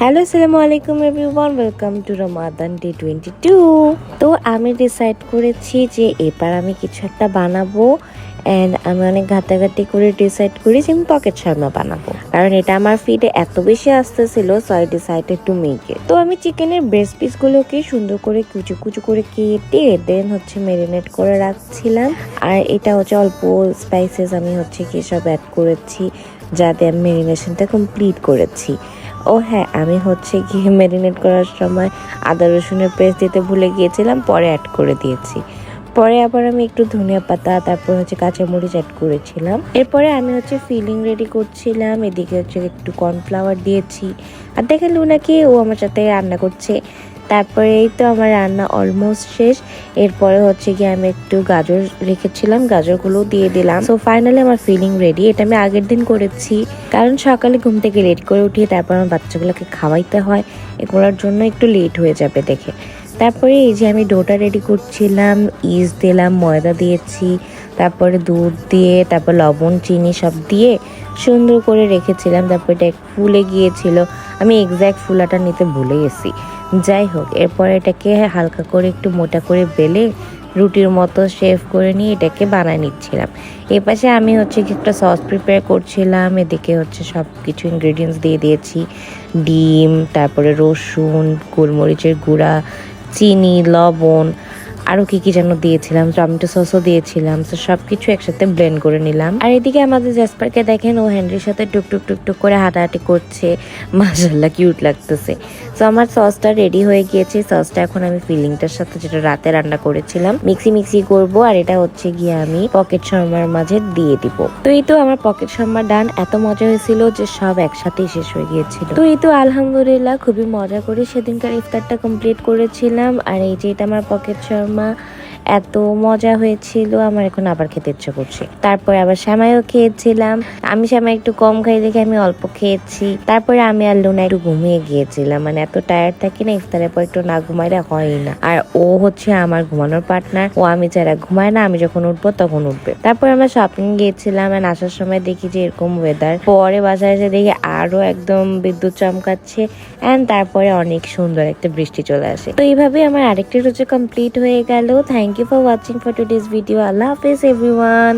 Hello আসসালামু আলাইকুম everyone, welcome to Ramadan day 22। তো আমি ডিসাইড করেছি যে এবার আমি কিছু একটা বানাবো অ্যান্ড আমি অনেক ঘাটাঘাটি করে ডিসাইড করি যে আমি পকেট শর্মা বানাবো, কারণ এটা আমার ফিডে এত বেশি আসতেছিল। So I decided to make it. তো আমি চিকেনের ব্রেস্ট পিসগুলোকে সুন্দর করে কুচু কুচু করে কেটে দেন ম্যারিনেট করে রাখছিলাম। আর এটা অল্প স্পাইসেস আমি কি সব অ্যাড করেছি যাতে আমি ম্যারিনেশনটা কমপ্লিট করেছি। ও হ্যাঁ, আমি গিয়ে ম্যারিনেট করার সময় আদা রসুনের পেস্ট দিতে ভুলে গিয়েছিলাম, পরে অ্যাড করে দিয়েছি। পরে আবার আমি একটু ধনিয়া পাতা তারপর কাঁচামরিচ অ্যাড করেছিলাম। এরপরে আমি ফিলিং রেডি করছিলাম। এদিকে একটু কর্নফ্লাওয়ার দিয়েছি। আর দেখে লুনাকে ও আমার সাথে রান্না করছে। তারপরে এই তো আমার রান্না অলমোস্ট শেষ। এরপরে গিয়ে আমি একটু গাজর রেখেছিলাম, গাজরগুলো দিয়ে দিলাম। সো ফাইনালি আমার ফিলিং রেডি। এটা আমি আগের দিন করেছি, কারণ সকালে ঘুম থেকে লেট করে উঠিয়ে তারপর আমার বাচ্চাগুলোকে খাওয়াইতে হয়, এগুলোর জন্য একটু লেট হয়ে যাবে দেখে। তারপরে এই যে আমি ডোটা রেডি করছিলাম, ইস্ট দিলাম, ময়দা দিয়েছি, তারপরে দুধ দিয়ে তারপর লবণ চিনি সব দিয়ে সুন্দর করে রেখেছিলাম। তারপর এটা ফুলে গিয়েছিল, আমি এক্স্যাক্ট ফুলাটা নিতে ভুলে গেছি। যাই হোক, এরপর এটাকে হালকা করে একটু মোটা করে বেলে রুটির মতো শেভ করে নিয়ে এটাকে বানায় নিচ্ছিলাম। এই পাশে আমি একটা সস প্রিপেয়ার করছিলাম। এদিকে সব কিছু ইনগ্রেডিয়েন্টস দিয়ে দিয়েছি, ডিম, তারপরে রসুন, গোলমরিচের গুঁড়া, চিনি, লবণ, আরও কি যেন দিয়েছিলাম, টমেটো সসও দিয়েছিলাম। তো সব কিছু একসাথে ব্লেন্ড করে নিলাম। আর এদিকে আমাদের জ্যাসপারকে দেখেন, ও হেনরির সাথে টুকটুক টুকটুক করে হাঁটাহাঁটি করছে। মাশাআল্লাহ কিউট লাগতেছে। তো আমার সসটা রেডি হয়ে গিয়েছে। সসটা এখন আমি ফিলিংটার সাথে, যেটা রাতে রান্না করেছিলাম, মিক্সি করব। আর এটা গিয়ে আমি পকেট শর্মার মাঝে দিয়ে দিব। তো এই তো আমার পকেট শর্মা ডান। এত মজা হয়েছিল যে সব একসাথেই শেষ হয়ে গিয়েছিল। তো এই তো আলহামদুলিল্লাহ খুবই মজা করে সেদিনকার ইফতারটা কমপ্লিট করেছিলাম। আর এই যে এটা আমার পকেট শর্মা, এত মজা হয়েছিল, আমার এখন আবার খেতে ইচ্ছে করছে। তারপরে আবার সেমাইও খেয়েছিলাম। আমি সেমাই একটু কম খাই দেখে আমি অল্প খেয়েছি। তারপরে আমি আর লুনা একটু ঘুমিয়ে গিয়েছিলাম, মানে এত টায়ার্ড থাকি না, ইফতারের পর একটু না ঘুমাইলে হয় না। আর ও আমার ঘুমানোর পার্টনার, ও আমি যারা ঘুমায় না, আমি যখন উঠবো তখন উঠবে। তারপরে আমরা শপিং গিয়েছিলাম, আর আসার সময় দেখি যে এরকম ওয়েদার। পরে বাসায় এসে দেখি আরো একদম বিদ্যুৎ চমকাচ্ছে এন্ড তারপরে অনেক সুন্দর একটা বৃষ্টি চলে আসে। তো এইভাবে আমার আরেকটি রোজা কমপ্লিট হয়ে গেল। Thank you for watching for today's video. আল্লাহ হাফেজ এভরিওয়ান।